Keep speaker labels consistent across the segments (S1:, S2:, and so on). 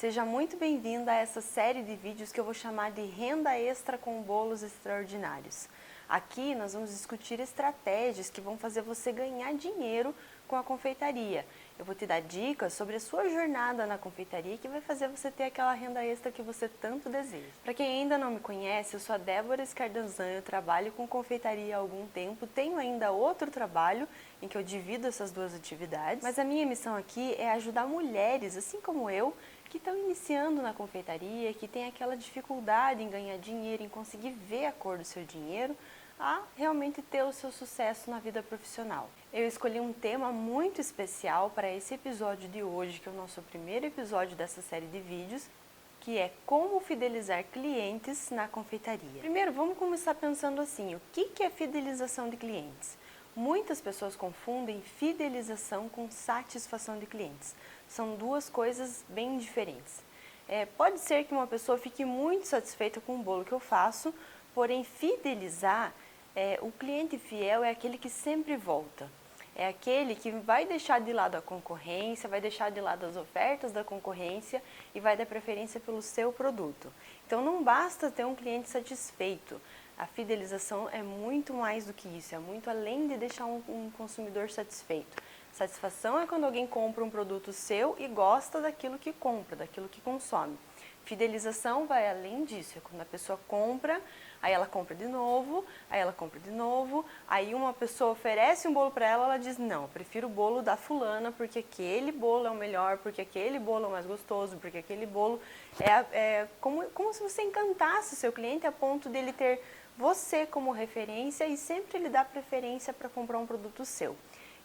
S1: Seja muito bem-vinda a essa série de vídeos que eu vou chamar de Renda Extra com Bolos Extraordinários. Aqui nós vamos discutir estratégias que vão fazer você ganhar dinheiro com a confeitaria. Eu vou te dar dicas sobre a sua jornada na confeitaria que vai fazer você ter aquela renda extra que você tanto deseja. Para quem ainda não me conhece, eu sou a Débora Scardanzan, eu trabalho com confeitaria há algum tempo, tenho ainda outro trabalho em que eu divido essas duas atividades, mas a minha missão aqui é ajudar mulheres, assim como eu, que estão iniciando na confeitaria, que tem aquela dificuldade em ganhar dinheiro, em conseguir ver a cor do seu dinheiro, a realmente ter o seu sucesso na vida profissional. Eu escolhi um tema muito especial para esse episódio de hoje, que é o nosso primeiro episódio dessa série de vídeos, que é como fidelizar clientes na confeitaria. Primeiro, vamos começar pensando assim, o que é fidelização de clientes? Muitas pessoas confundem fidelização com satisfação de clientes. São duas coisas bem diferentes. Pode ser que uma pessoa fique muito satisfeita com o bolo que eu faço, porém fidelizar, o cliente fiel é aquele que sempre volta. É aquele que vai deixar de lado a concorrência, vai deixar de lado as ofertas da concorrência e vai dar preferência pelo seu produto. Então não basta ter um cliente satisfeito. A fidelização é muito mais do que isso, é muito além de deixar um consumidor satisfeito. Satisfação é quando alguém compra um produto seu e gosta daquilo que compra, daquilo que consome. Fidelização vai além disso, é quando a pessoa compra, aí ela compra de novo, aí ela compra de novo, aí uma pessoa oferece um bolo para ela, ela diz, não, eu prefiro o bolo da fulana porque aquele bolo é o melhor, porque aquele bolo é o mais gostoso, porque aquele bolo é como se você encantasse o seu cliente a ponto dele ter você como referência e sempre lhe dá preferência para comprar um produto seu.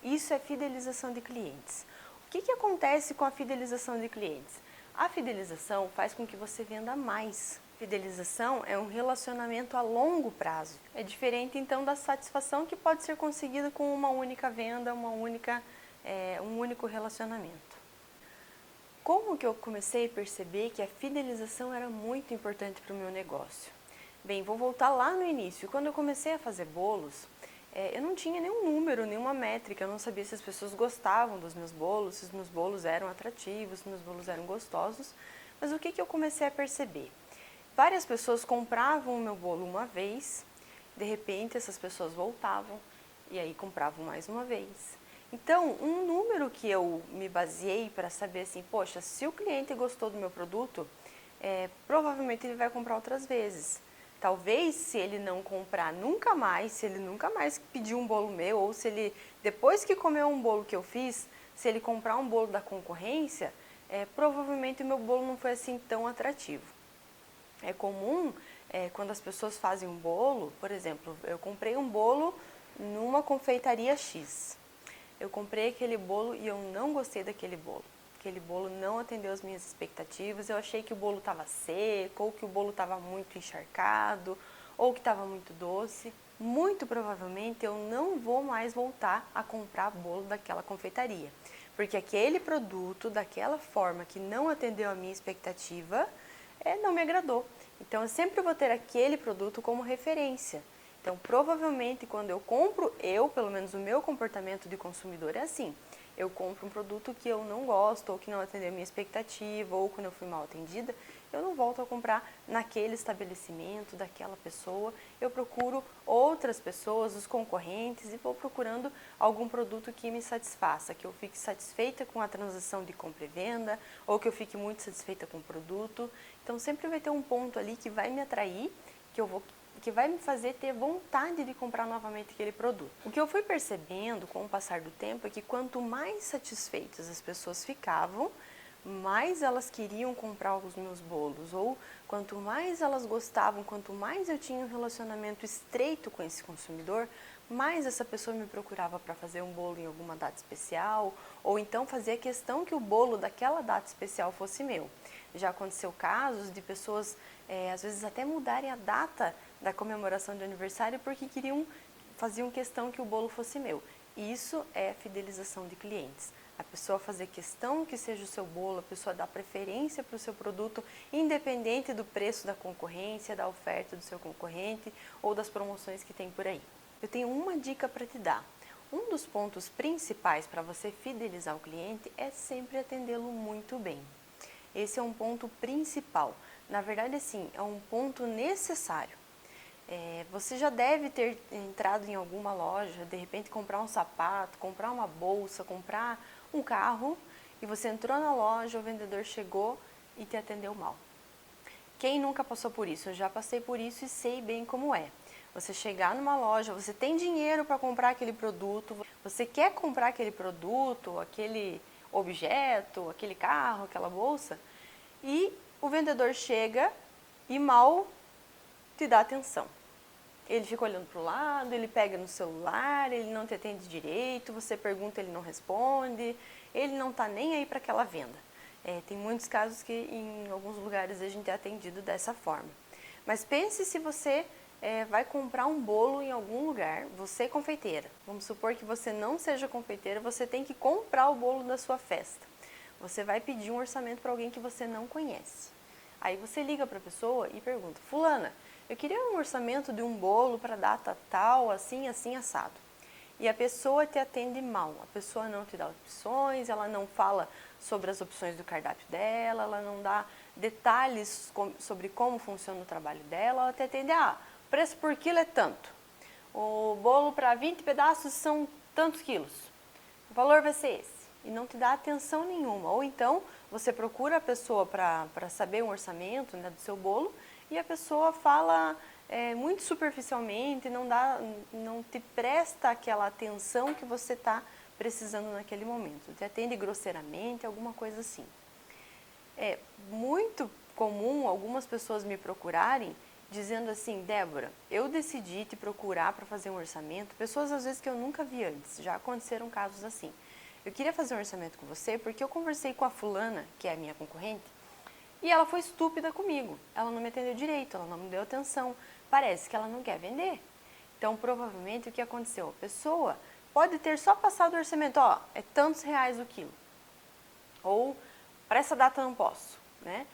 S1: Isso é fidelização de clientes. O que acontece com a fidelização de clientes? A fidelização faz com que você venda mais. Fidelização é um relacionamento a longo prazo. É diferente então da satisfação que pode ser conseguida com uma única venda, um único relacionamento. Como que eu comecei a perceber que a fidelização era muito importante para o meu negócio? Bem, vou voltar lá no início. Quando eu comecei a fazer bolos, eu não tinha nenhum número, nenhuma métrica, eu não sabia se as pessoas gostavam dos meus bolos, se os meus bolos eram atrativos, se os meus bolos eram gostosos, mas o que eu comecei a perceber? Várias pessoas compravam o meu bolo uma vez, de repente essas pessoas voltavam e aí compravam mais uma vez. Então, um número que eu me baseei para saber assim, poxa, se o cliente gostou do meu produto, provavelmente ele vai comprar outras vezes. Talvez, se ele não comprar nunca mais, se ele nunca mais pedir um bolo meu, ou se ele, depois que comeu um bolo que eu fiz, se ele comprar um bolo da concorrência, provavelmente o meu bolo não foi assim tão atrativo. É comum, quando as pessoas fazem um bolo, por exemplo, eu comprei um bolo numa confeitaria X. Eu comprei aquele bolo e eu não gostei daquele bolo. Aquele bolo não atendeu as minhas expectativas, eu achei que o bolo estava seco, ou que o bolo estava muito encharcado, ou que estava muito doce. Muito provavelmente eu não vou mais voltar a comprar bolo daquela confeitaria, porque aquele produto, daquela forma que não atendeu a minha expectativa, não me agradou. Então eu sempre vou ter aquele produto como referência. Então provavelmente quando eu compro, pelo menos o meu comportamento de consumidor é assim. Eu compro um produto que eu não gosto, ou que não atendeu a minha expectativa, ou quando eu fui mal atendida, eu não volto a comprar naquele estabelecimento, daquela pessoa. Eu procuro outras pessoas, os concorrentes, e vou procurando algum produto que me satisfaça, que eu fique satisfeita com a transação de compra e venda, ou que eu fique muito satisfeita com o produto. Então sempre vai ter um ponto ali que vai me atrair, que vai me fazer ter vontade de comprar novamente aquele produto. O que eu fui percebendo com o passar do tempo é que quanto mais satisfeitas as pessoas ficavam, mais elas queriam comprar os meus bolos, ou quanto mais elas gostavam, quanto mais eu tinha um relacionamento estreito com esse consumidor, mais essa pessoa me procurava para fazer um bolo em alguma data especial, ou então fazia questão que o bolo daquela data especial fosse meu. Já aconteceu casos de pessoas, às vezes até mudarem a data da comemoração de aniversário porque faziam questão que o bolo fosse meu. Isso é fidelização de clientes. A pessoa fazer questão que seja o seu bolo, a pessoa dar preferência para o seu produto, independente do preço da concorrência, da oferta do seu concorrente ou das promoções que tem por aí. Eu tenho uma dica para te dar. Um dos pontos principais para você fidelizar o cliente é sempre atendê-lo muito bem. Esse é um ponto principal. Na verdade, assim, é um ponto necessário. Você já deve ter entrado em alguma loja, de repente comprar um sapato, comprar uma bolsa, comprar um carro, e você entrou na loja, o vendedor chegou e te atendeu mal. Quem nunca passou por isso? Eu já passei por isso e sei bem como é. Você chegar numa loja, você tem dinheiro para comprar aquele produto, você quer comprar aquele produto, aquele objeto, aquele carro, aquela bolsa, e o vendedor chega e mal te dá atenção. Ele fica olhando para o lado, ele pega no celular, ele não te atende direito, você pergunta, ele não responde, ele não está nem aí para aquela venda. Tem muitos casos que em alguns lugares a gente é atendido dessa forma. Mas pense se você vai comprar um bolo em algum lugar, você é confeiteira. Vamos supor que você não seja confeiteira, você tem que comprar o bolo da sua festa. Você vai pedir um orçamento para alguém que você não conhece. Aí você liga para a pessoa e pergunta: fulana, eu queria um orçamento de um bolo para data tal, assim, assim, assado. E a pessoa te atende mal, a pessoa não te dá opções, ela não fala sobre as opções do cardápio dela, ela não dá detalhes sobre como funciona o trabalho dela, ela te atende: o preço por quilo é tanto, o bolo para 20 pedaços são tantos quilos, o valor vai ser esse. E não te dá atenção nenhuma. Ou então, você procura a pessoa para saber um orçamento, né, do seu bolo, e a pessoa fala muito superficialmente, não te presta aquela atenção que você está precisando naquele momento. Te atende grosseiramente, alguma coisa assim. É muito comum algumas pessoas me procurarem dizendo assim: Débora, eu decidi te procurar para fazer um orçamento. Pessoas às vezes que eu nunca vi antes, já aconteceram casos assim. Eu queria fazer um orçamento com você porque eu conversei com a fulana, que é a minha concorrente, e ela foi estúpida comigo. Ela não me atendeu direito, ela não me deu atenção. Parece que ela não quer vender. Então, provavelmente, o que aconteceu? A pessoa pode ter só passado o orçamento: é tantos reais o quilo. Ou, para essa data não posso, né?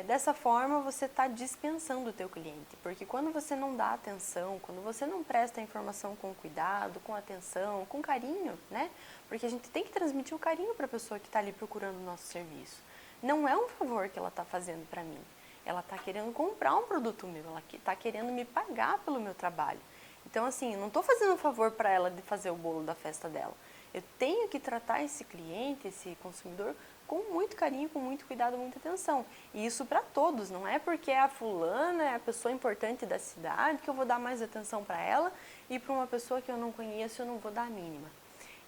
S1: Dessa forma, você está dispensando o teu cliente, porque quando você não dá atenção, quando você não presta a informação com cuidado, com atenção, com carinho, né? Porque a gente tem que transmitir o carinho para a pessoa que está ali procurando o nosso serviço. Não é um favor que ela está fazendo para mim. Ela está querendo comprar um produto meu, ela está querendo me pagar pelo meu trabalho. Então, assim, eu não estou fazendo um favor para ela de fazer o bolo da festa dela. Eu tenho que tratar esse cliente, esse consumidor, com muito carinho, com muito cuidado, muita atenção. E isso para todos, não é porque a fulana é a pessoa importante da cidade que eu vou dar mais atenção para ela, e para uma pessoa que eu não conheço eu não vou dar a mínima.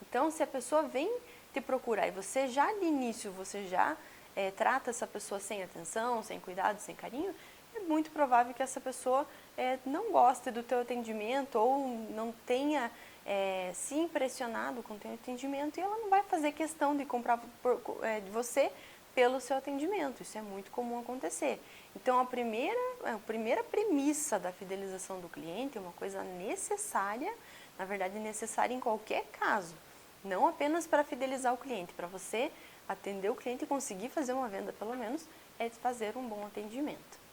S1: Então, se a pessoa vem te procurar e você já de início, você já trata essa pessoa sem atenção, sem cuidado, sem carinho, é muito provável que essa pessoa não goste do teu atendimento ou não tenha se impressionado com o teu atendimento, e ela não vai fazer questão de comprar de você pelo seu atendimento. Isso é muito comum acontecer. Então, a primeira premissa da fidelização do cliente é uma coisa necessária, na verdade necessária em qualquer caso. Não apenas para fidelizar o cliente, para você atender o cliente e conseguir fazer uma venda, pelo menos, é fazer um bom atendimento.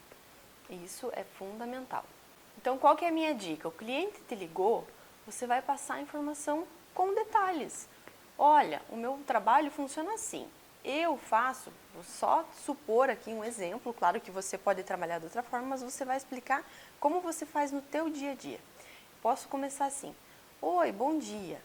S1: Isso é fundamental. Então, qual que é a minha dica? O cliente te ligou, você vai passar a informação com detalhes. Olha, o meu trabalho funciona assim. Eu faço, vou só supor aqui um exemplo, claro que você pode trabalhar de outra forma, mas você vai explicar como você faz no teu dia a dia. Posso começar assim: oi, bom dia.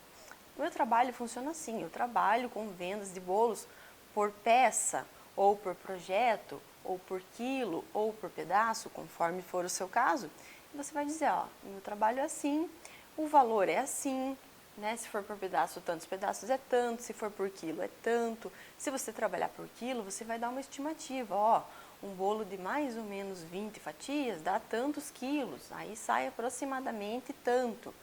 S1: O meu trabalho funciona assim, eu trabalho com vendas de bolos por peça, ou por projeto, ou por quilo, ou por pedaço, conforme for o seu caso. E você vai dizer: meu trabalho é assim, o valor é assim, né? Se for por pedaço, tantos pedaços é tanto, se for por quilo é tanto. Se você trabalhar por quilo, você vai dar uma estimativa: um bolo de mais ou menos 20 fatias dá tantos quilos, aí sai aproximadamente tanto.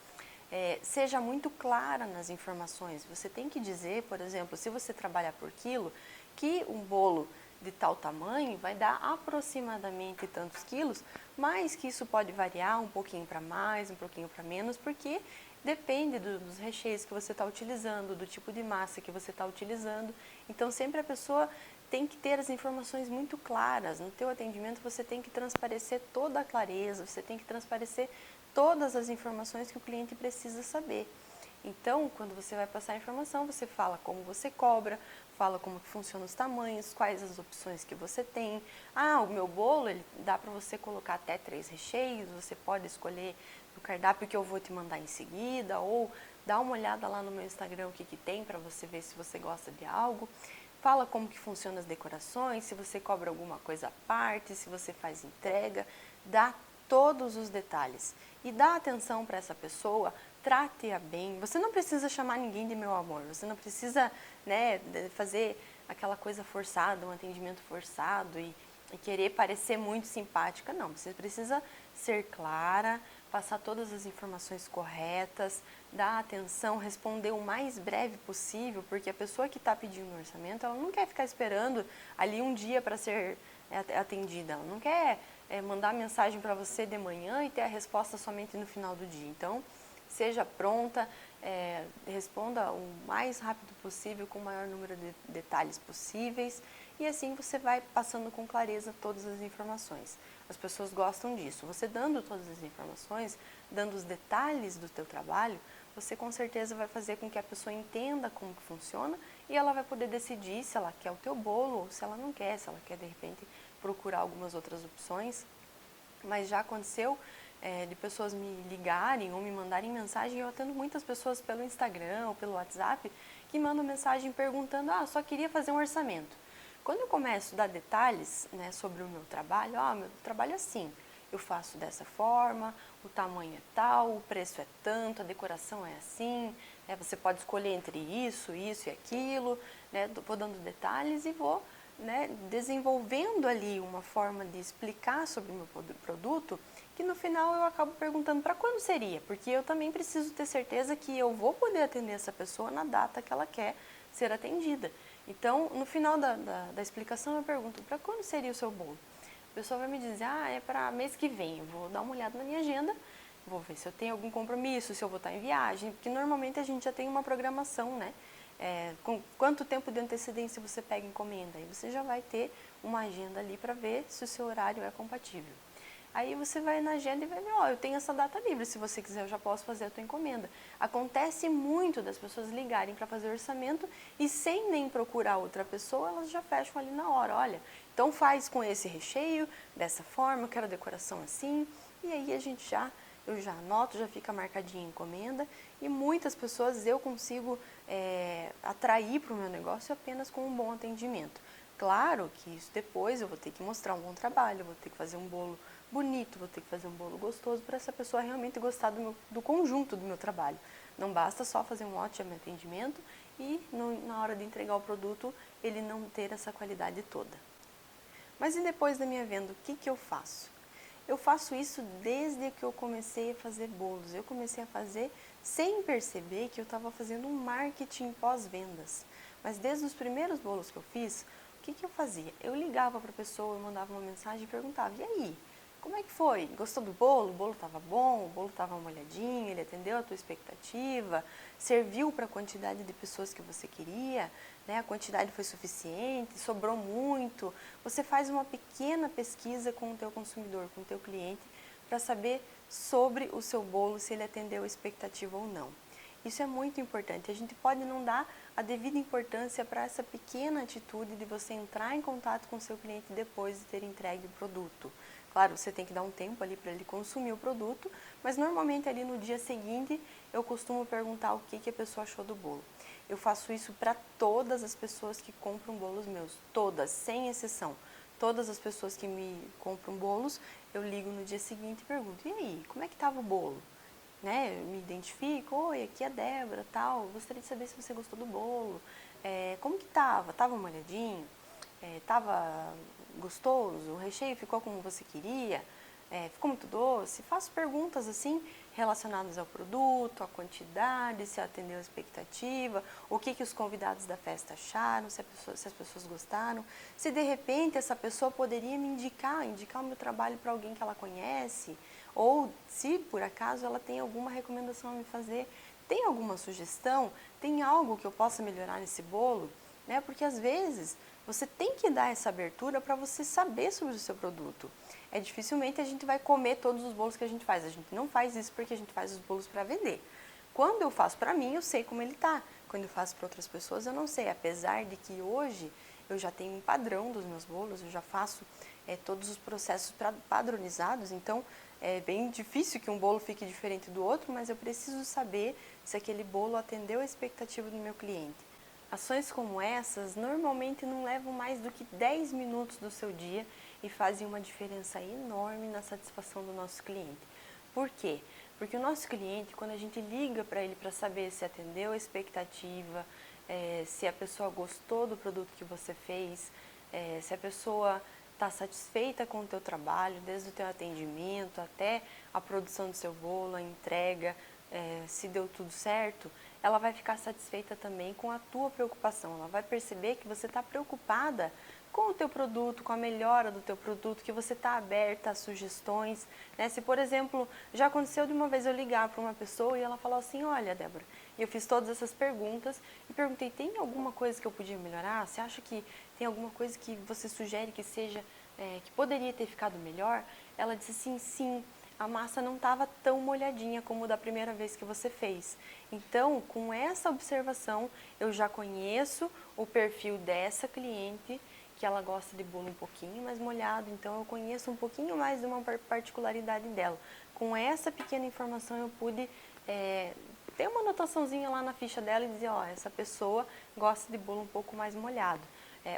S1: Seja muito clara nas informações. Você tem que dizer, por exemplo, se você trabalhar por quilo, que um bolo de tal tamanho vai dar aproximadamente tantos quilos, mas que isso pode variar um pouquinho para mais, um pouquinho para menos, porque depende dos recheios que você está utilizando, do tipo de massa que você está utilizando. Então, sempre a pessoa tem que ter as informações muito claras. No teu atendimento, você tem que transparecer toda a clareza, você tem que transparecer todas as informações que o cliente precisa saber. Então, quando você vai passar a informação, você fala como você cobra, fala como que funcionam os tamanhos, quais as opções que você tem. Ah, o meu bolo, ele dá para você colocar até 3 recheios, você pode escolher o cardápio que eu vou te mandar em seguida, ou dá uma olhada lá no meu Instagram o que tem para você ver se você gosta de algo. Fala como que funcionam as decorações, se você cobra alguma coisa à parte, se você faz entrega, dá todos os detalhes. E dá atenção para essa pessoa, trate-a bem. Você não precisa chamar ninguém de meu amor, você não precisa, né, fazer aquela coisa forçada, um atendimento forçado e querer parecer muito simpática. Não, você precisa ser clara, passar todas as informações corretas, dar atenção, responder o mais breve possível, porque a pessoa que está pedindo um orçamento, ela não quer ficar esperando ali um dia para ser atendida, ela não quer mandar mensagem para você de manhã e ter a resposta somente no final do dia. Então, seja pronta, responda o mais rápido possível, com o maior número de detalhes possíveis, e assim você vai passando com clareza todas as informações. As pessoas gostam disso. Você dando todas as informações, dando os detalhes do teu trabalho, você com certeza vai fazer com que a pessoa entenda como que funciona e ela vai poder decidir se ela quer o teu bolo ou se ela não quer, se ela quer de repente procurar algumas outras opções. Mas já aconteceu de pessoas me ligarem ou me mandarem mensagem. Eu atendo muitas pessoas pelo Instagram ou pelo WhatsApp que mandam mensagem perguntando: só queria fazer um orçamento. Quando eu começo a dar detalhes, né, sobre o meu trabalho, meu trabalho é assim, eu faço dessa forma, o tamanho é tal, o preço é tanto, a decoração é assim, você pode escolher entre isso e aquilo, né, vou dando detalhes e vou, né, desenvolvendo ali uma forma de explicar sobre o meu produto, que no final eu acabo perguntando para quando seria, porque eu também preciso ter certeza que eu vou poder atender essa pessoa na data que ela quer ser atendida. Então, no final da explicação, eu pergunto: para quando seria o seu bolo? A pessoa vai me dizer: é para mês que vem. Eu vou dar uma olhada na minha agenda, vou ver se eu tenho algum compromisso, se eu vou estar em viagem, porque normalmente a gente já tem uma programação, né? Com quanto tempo de antecedência você pega encomenda? Aí você já vai ter uma agenda ali para ver se o seu horário é compatível. Aí você vai na agenda e vai ver: eu tenho essa data livre, se você quiser eu já posso fazer a tua encomenda. Acontece muito das pessoas ligarem para fazer orçamento e sem nem procurar outra pessoa, elas já fecham ali na hora: olha, então faz com esse recheio, dessa forma, eu quero a decoração assim, e aí eu já anoto, já fica marcadinha a encomenda, e muitas pessoas eu consigo atrair para o meu negócio apenas com um bom atendimento. Claro que isso depois eu vou ter que mostrar um bom trabalho, eu vou ter que fazer um bolo bonito, vou ter que fazer um bolo gostoso para essa pessoa realmente gostar do conjunto do meu trabalho. Não basta só fazer um ótimo atendimento e na hora de entregar o produto ele não ter essa qualidade toda. Mas e depois da minha venda, o que eu faço? Eu faço isso desde que eu comecei a fazer bolos. Eu comecei a fazer sem perceber que eu estava fazendo um marketing pós-vendas. Mas desde os primeiros bolos que eu fiz, o que eu fazia? Eu ligava para a pessoa, eu mandava uma mensagem e perguntava: e aí, como é que foi? Gostou do bolo? O bolo estava bom? O bolo estava molhadinho? Ele atendeu a tua expectativa? Serviu para a quantidade de pessoas que você queria? Né? A quantidade foi suficiente? Sobrou muito? Você faz uma pequena pesquisa com o teu consumidor, com o teu cliente, para saber sobre o seu bolo, se ele atendeu a expectativa ou não. Isso é muito importante. A gente pode não dar a devida importância para essa pequena atitude de você entrar em contato com o seu cliente depois de ter entregue o produto. Claro, você tem que dar um tempo ali para ele consumir o produto, mas normalmente ali no dia seguinte eu costumo perguntar o que a pessoa achou do bolo. Eu faço isso para todas as pessoas que compram bolos meus, todas, sem exceção. Todas as pessoas que me compram bolos, eu ligo no dia seguinte e pergunto: e aí, como é que estava o bolo? Né? Eu me identifico: oi, aqui é a Débora, tal, gostaria de saber se você gostou do bolo, como que estava? Estava molhadinho? Estava gostoso? O recheio ficou como você queria? Ficou muito doce? Faço perguntas assim relacionadas ao produto, à quantidade, se atendeu a expectativa, o que os convidados da festa acharam, se as pessoas gostaram, se de repente essa pessoa poderia me indicar o meu trabalho para alguém que ela conhece, ou se por acaso ela tem alguma recomendação a me fazer, tem alguma sugestão, tem algo que eu possa melhorar nesse bolo, né? Porque às vezes você tem que dar essa abertura para você saber sobre o seu produto. Dificilmente a gente vai comer todos os bolos que a gente faz. A gente não faz isso porque a gente faz os bolos para vender. Quando eu faço para mim, eu sei como ele tá. Quando eu faço para outras pessoas, eu não sei. Apesar de que hoje eu já tenho um padrão dos meus bolos, eu já faço todos os processos padronizados, então é bem difícil que um bolo fique diferente do outro, mas eu preciso saber se aquele bolo atendeu a expectativa do meu cliente. Ações como essas normalmente não levam mais do que 10 minutos do seu dia e fazem uma diferença enorme na satisfação do nosso cliente. Por quê? Porque o nosso cliente, quando a gente liga para ele para saber se atendeu a expectativa, se a pessoa gostou do produto que você fez, se a pessoa está satisfeita com o teu trabalho, desde o teu atendimento até a produção do seu bolo, a entrega, se deu tudo certo, ela vai ficar satisfeita também com a tua preocupação. Ela vai perceber que você está preocupada com o teu produto, com a melhora do teu produto, que você está aberta a sugestões. Né? Se, por exemplo, já aconteceu de uma vez eu ligar para uma pessoa e ela falou assim, olha, Débora, e eu fiz todas essas perguntas e perguntei, tem alguma coisa que eu podia melhorar? Você acha que tem alguma coisa que você sugere que seja, que poderia ter ficado melhor? Ela disse assim, sim. A massa não estava tão molhadinha como da primeira vez que você fez. Então, com essa observação, eu já conheço o perfil dessa cliente, que ela gosta de bolo um pouquinho mais molhado, então eu conheço um pouquinho mais de uma particularidade dela. Com essa pequena informação eu pude ter uma anotaçãozinha lá na ficha dela e dizer, ó, essa pessoa gosta de bolo um pouco mais molhado.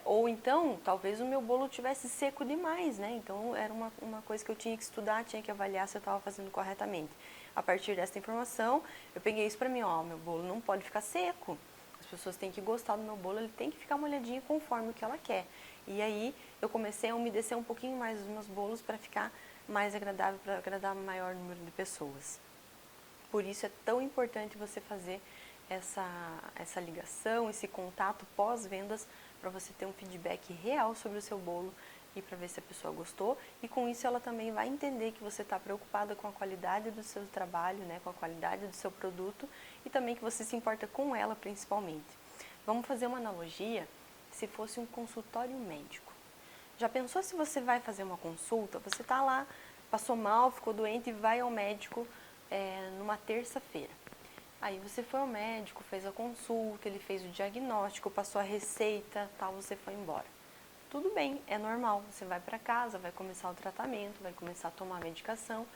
S1: Ou então, talvez o meu bolo tivesse seco demais, né? Então, era uma coisa que eu tinha que estudar, tinha que avaliar se eu estava fazendo corretamente. A partir dessa informação, eu peguei isso para mim, ó, meu bolo não pode ficar seco. As pessoas têm que gostar do meu bolo, ele tem que ficar molhadinho conforme o que ela quer. E aí, eu comecei a umedecer um pouquinho mais os meus bolos para ficar mais agradável, para agradar o maior número de pessoas. Por isso é tão importante você fazer essa ligação, esse contato pós-vendas, para você ter um feedback real sobre o seu bolo e para ver se a pessoa gostou. E com isso ela também vai entender que você está preocupada com a qualidade do seu trabalho, né, com a qualidade do seu produto e também que você se importa com ela principalmente. Vamos fazer uma analogia se fosse um consultório médico. Já pensou se você vai fazer uma consulta, você está lá, passou mal, ficou doente e vai ao médico numa terça-feira. Aí você foi ao médico, fez a consulta, ele fez o diagnóstico, passou a receita, tal, você foi embora. Tudo bem, é normal, você vai para casa, vai começar o tratamento, vai começar a tomar a medicação,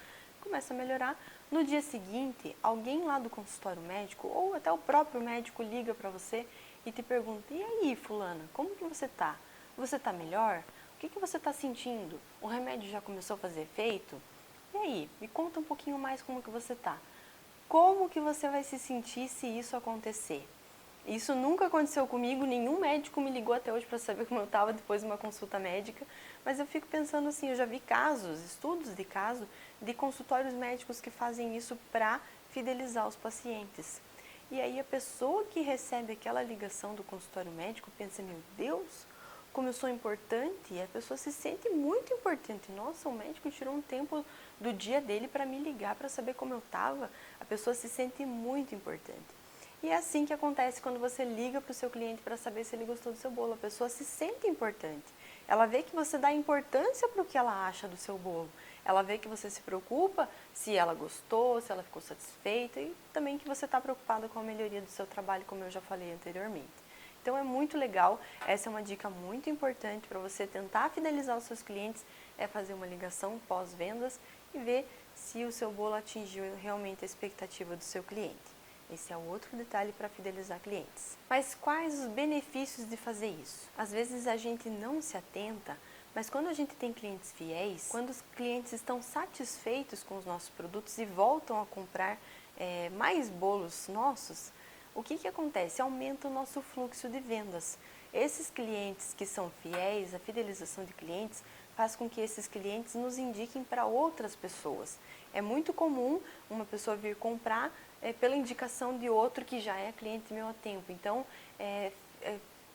S1: começa a melhorar. No dia seguinte, alguém lá do consultório médico, ou até o próprio médico liga para você e te pergunta, e aí fulana, como que você tá? Você tá melhor? O que você está sentindo? O remédio já começou a fazer efeito? E aí, me conta um pouquinho mais como que você tá. Como que você vai se sentir se isso acontecer? Isso nunca aconteceu comigo, nenhum médico me ligou até hoje para saber como eu estava depois de uma consulta médica, mas eu fico pensando assim, eu já vi casos, estudos de caso, de consultórios médicos que fazem isso para fidelizar os pacientes. E aí a pessoa que recebe aquela ligação do consultório médico pensa, meu Deus, como eu sou importante, e a pessoa se sente muito importante. Nossa, o médico tirou um tempo do dia dele para me ligar, para saber como eu estava. A pessoa se sente muito importante. E é assim que acontece quando você liga para o seu cliente para saber se ele gostou do seu bolo. A pessoa se sente importante. Ela vê que você dá importância para o que ela acha do seu bolo. Ela vê que você se preocupa se ela gostou, se ela ficou satisfeita e também que você está preocupada com a melhoria do seu trabalho, como eu já falei anteriormente. Então é muito legal, essa é uma dica muito importante para você tentar fidelizar os seus clientes, é fazer uma ligação pós-vendas e ver se o seu bolo atingiu realmente a expectativa do seu cliente. Esse é o outro detalhe para fidelizar clientes. Mas quais os benefícios de fazer isso? Às vezes a gente não se atenta, mas quando a gente tem clientes fiéis, quando os clientes estão satisfeitos com os nossos produtos e voltam a comprar mais bolos nossos, o que acontece? Aumenta o nosso fluxo de vendas. Esses clientes que são fiéis, a fidelização de clientes, faz com que esses clientes nos indiquem para outras pessoas. É muito comum uma pessoa vir comprar pela indicação de outro que já é cliente meu há tempo. Então,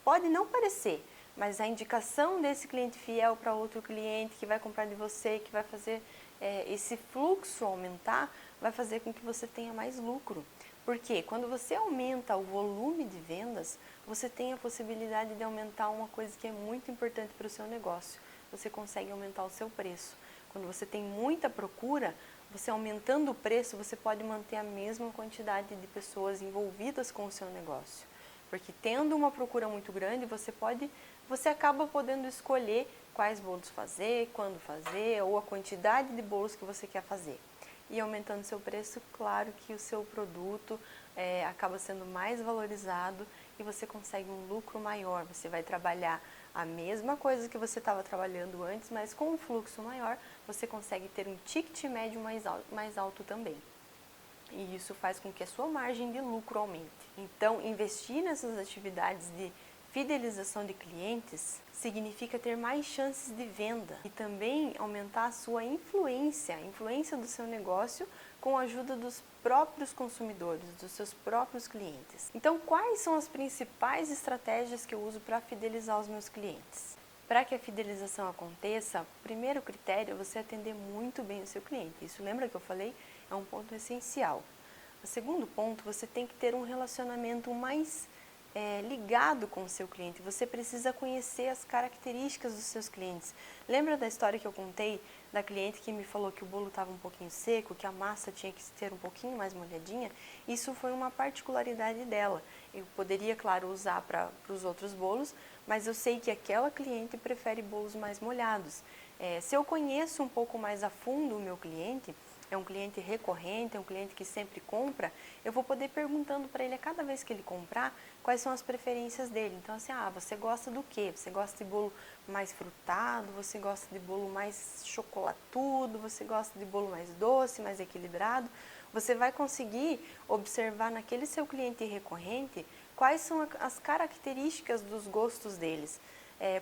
S1: pode não parecer, mas a indicação desse cliente fiel para outro cliente que vai comprar de você, que vai fazer esse fluxo aumentar, vai fazer com que você tenha mais lucro. Porque quando você aumenta o volume de vendas, você tem a possibilidade de aumentar uma coisa que é muito importante para o seu negócio. Você consegue aumentar o seu preço. Quando você tem muita procura, Você aumentando o preço, você pode manter a mesma quantidade de pessoas envolvidas com o seu negócio. Porque tendo uma procura muito grande, você acaba podendo escolher quais bolos fazer, quando fazer, ou a quantidade de bolos que você quer fazer. E aumentando seu preço, claro que o seu produto acaba sendo mais valorizado e você consegue um lucro maior. Você vai trabalhar a mesma coisa que você estava trabalhando antes, mas com um fluxo maior, você consegue ter um ticket médio mais alto também. E isso faz com que a sua margem de lucro aumente. Então, investir nessas atividades de fidelização de clientes significa ter mais chances de venda e também aumentar a sua influência, a influência do seu negócio com a ajuda dos próprios consumidores, dos seus próprios clientes. Então, quais são as principais estratégias que eu uso para fidelizar os meus clientes? Para que a fidelização aconteça, o primeiro critério é você atender muito bem o seu cliente. Isso, lembra que eu falei? É um ponto essencial. O segundo ponto, você tem que ter um relacionamento mais ligado com o seu cliente. Você precisa conhecer as características dos seus clientes. Lembra da história que eu contei da cliente que me falou que o bolo estava um pouquinho seco, que a massa tinha que ter um pouquinho mais molhadinha? Isso foi uma particularidade dela. Eu poderia, claro, usar para os outros bolos, mas eu sei que aquela cliente prefere bolos mais molhados. Se eu conheço um pouco mais a fundo o meu cliente, é um cliente recorrente, é um cliente que sempre compra, eu vou poder perguntando para ele a cada vez que ele comprar quais são as preferências dele. Então assim, você gosta do quê? Você gosta de bolo mais frutado? Você gosta de bolo mais chocolatudo? Você gosta de bolo mais doce, mais equilibrado? Você vai conseguir observar naquele seu cliente recorrente quais são as características dos gostos deles.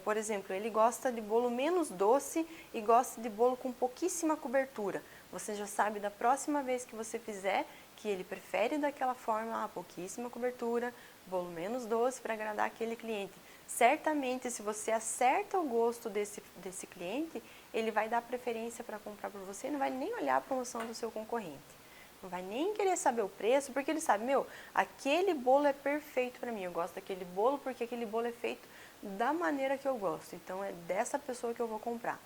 S1: Por exemplo, ele gosta de bolo menos doce e gosta de bolo com pouquíssima cobertura. Você já sabe da próxima vez que você fizer que ele prefere daquela forma, pouquíssima cobertura, bolo menos doce para agradar aquele cliente. Certamente, se você acerta o gosto desse cliente, ele vai dar preferência para comprar por você e não vai nem olhar a promoção do seu concorrente. Não vai nem querer saber o preço, porque ele sabe, aquele bolo é perfeito para mim. Eu gosto daquele bolo porque aquele bolo é feito da maneira que eu gosto. Então, é dessa pessoa que eu vou comprar.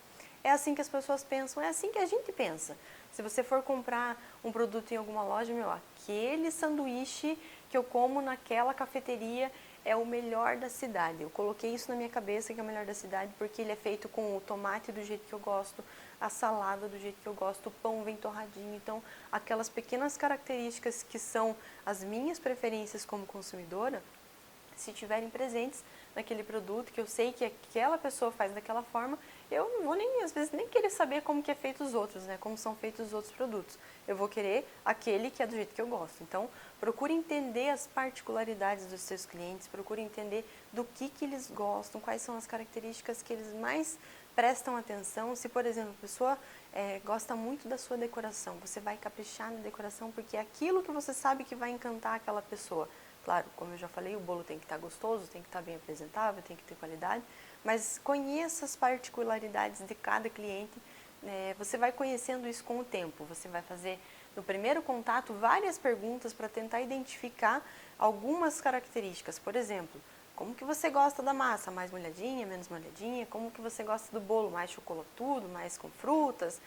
S1: É assim que as pessoas pensam, é assim que a gente pensa. Se você for comprar um produto em alguma loja, aquele sanduíche que eu como naquela cafeteria é o melhor da cidade. Eu coloquei isso na minha cabeça que é o melhor da cidade porque ele é feito com o tomate do jeito que eu gosto, a salada do jeito que eu gosto, o pão vem torradinho. Então, aquelas pequenas características que são as minhas preferências como consumidora, se tiverem presentes naquele produto, que eu sei que aquela pessoa faz daquela forma, eu não vou nem, às vezes, nem querer saber como que é feito os outros, né? Como são feitos os outros produtos. Eu vou querer aquele que é do jeito que eu gosto. Então, procure entender as particularidades dos seus clientes, procure entender do que eles gostam, quais são as características que eles mais prestam atenção. Se, por exemplo, a pessoa gosta muito da sua decoração, você vai caprichar na decoração porque é aquilo que você sabe que vai encantar aquela pessoa. Claro, como eu já falei, o bolo tem que estar gostoso, tem que estar bem apresentável, tem que ter qualidade, mas conheça as particularidades de cada cliente. Você vai conhecendo isso com o tempo. Você vai fazer, no primeiro contato, várias perguntas para tentar identificar algumas características. Por exemplo, como que você gosta da massa? Mais molhadinha, menos molhadinha? Como que você gosta do bolo? Mais chocolatudo, mais com frutas,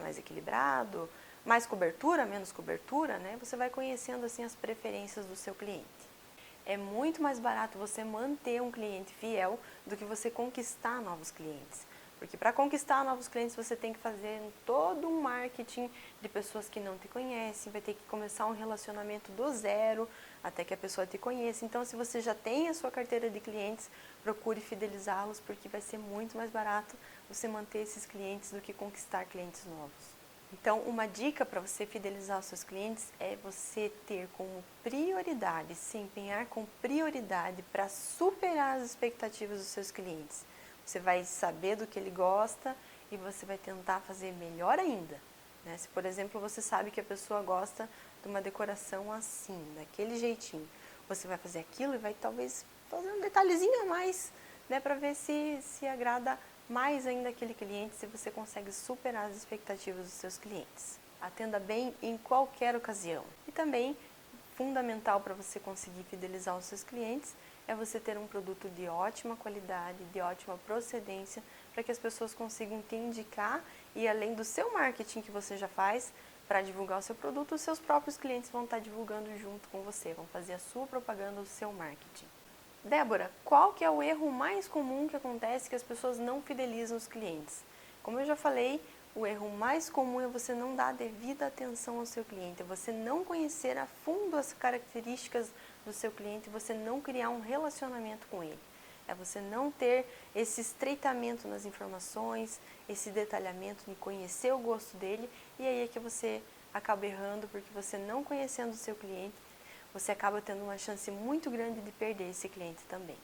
S1: mais equilibrado? Mais cobertura, menos cobertura, né? Você vai conhecendo assim as preferências do seu cliente. É muito mais barato você manter um cliente fiel do que você conquistar novos clientes. Porque para conquistar novos clientes você tem que fazer todo um marketing de pessoas que não te conhecem, vai ter que começar um relacionamento do zero até que a pessoa te conheça. Então, se você já tem a sua carteira de clientes, procure fidelizá-los porque vai ser muito mais barato você manter esses clientes do que conquistar clientes novos. Então, uma dica para você fidelizar os seus clientes é você ter como prioridade, se empenhar com prioridade para superar as expectativas dos seus clientes. Você vai saber do que ele gosta e você vai tentar fazer melhor ainda. Né? Se, por exemplo, você sabe que a pessoa gosta de uma decoração assim, daquele jeitinho, você vai fazer aquilo e vai talvez fazer um detalhezinho a mais, né, para ver se agrada mais ainda aquele cliente, se você consegue superar as expectativas dos seus clientes. Atenda bem em qualquer ocasião. E também, fundamental para você conseguir fidelizar os seus clientes, é você ter um produto de ótima qualidade, de ótima procedência, para que as pessoas consigam te indicar e além do seu marketing que você já faz para divulgar o seu produto, os seus próprios clientes vão estar divulgando junto com você, vão fazer a sua propaganda, o seu marketing. Débora, qual que é o erro mais comum que acontece que as pessoas não fidelizam os clientes? Como eu já falei, o erro mais comum é você não dar a devida atenção ao seu cliente, é você não conhecer a fundo as características do seu cliente, você não criar um relacionamento com ele. É você não ter esse estreitamento nas informações, esse detalhamento de conhecer o gosto dele, e aí é que você acaba errando, porque você não conhecendo o seu cliente, você acaba tendo uma chance muito grande de perder esse cliente também.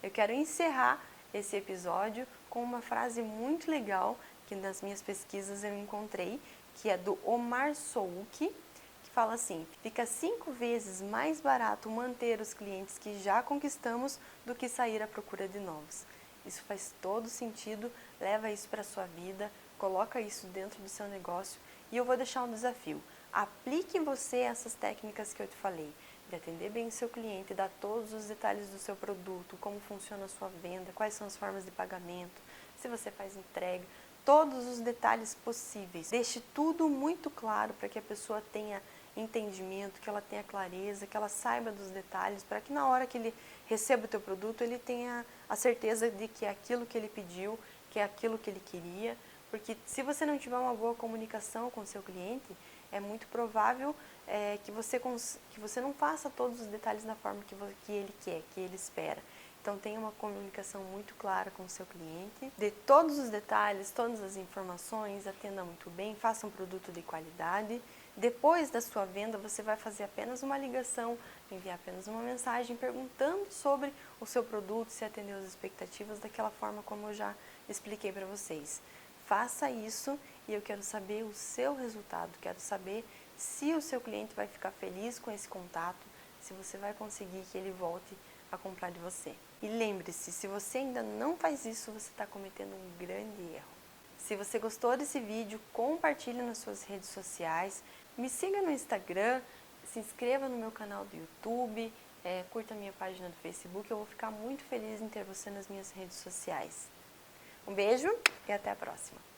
S1: Eu quero encerrar esse episódio com uma frase muito legal que nas minhas pesquisas eu encontrei, que é do Omar Souk, que fala assim: fica 5 vezes mais barato manter os clientes que já conquistamos do que sair à procura de novos. Isso faz todo sentido, leva isso para a sua vida, coloca isso dentro do seu negócio e eu vou deixar um desafio. Aplique em você essas técnicas que eu te falei, de atender bem o seu cliente, dar todos os detalhes do seu produto, como funciona a sua venda, quais são as formas de pagamento, se você faz entrega, todos os detalhes possíveis. Deixe tudo muito claro para que a pessoa tenha entendimento, que ela tenha clareza, que ela saiba dos detalhes, para que na hora que ele receba o teu produto, ele tenha a certeza de que é aquilo que ele pediu, que é aquilo que ele queria, porque se você não tiver uma boa comunicação com o seu cliente, é muito provável que você não faça todos os detalhes da forma que ele quer, que ele espera. Então tenha uma comunicação muito clara com o seu cliente, dê todos os detalhes, todas as informações, atenda muito bem, faça um produto de qualidade. Depois da sua venda, você vai fazer apenas uma ligação, enviar apenas uma mensagem perguntando sobre o seu produto, se atendeu às expectativas, daquela forma como eu já expliquei para vocês. Faça isso e eu quero saber o seu resultado, quero saber se o seu cliente vai ficar feliz com esse contato, se você vai conseguir que ele volte a comprar de você. E lembre-se, se você ainda não faz isso, você está cometendo um grande erro. Se você gostou desse vídeo, compartilhe nas suas redes sociais, me siga no Instagram, se inscreva no meu canal do YouTube, curta a minha página do Facebook, eu vou ficar muito feliz em ter você nas minhas redes sociais. Um beijo e até a próxima!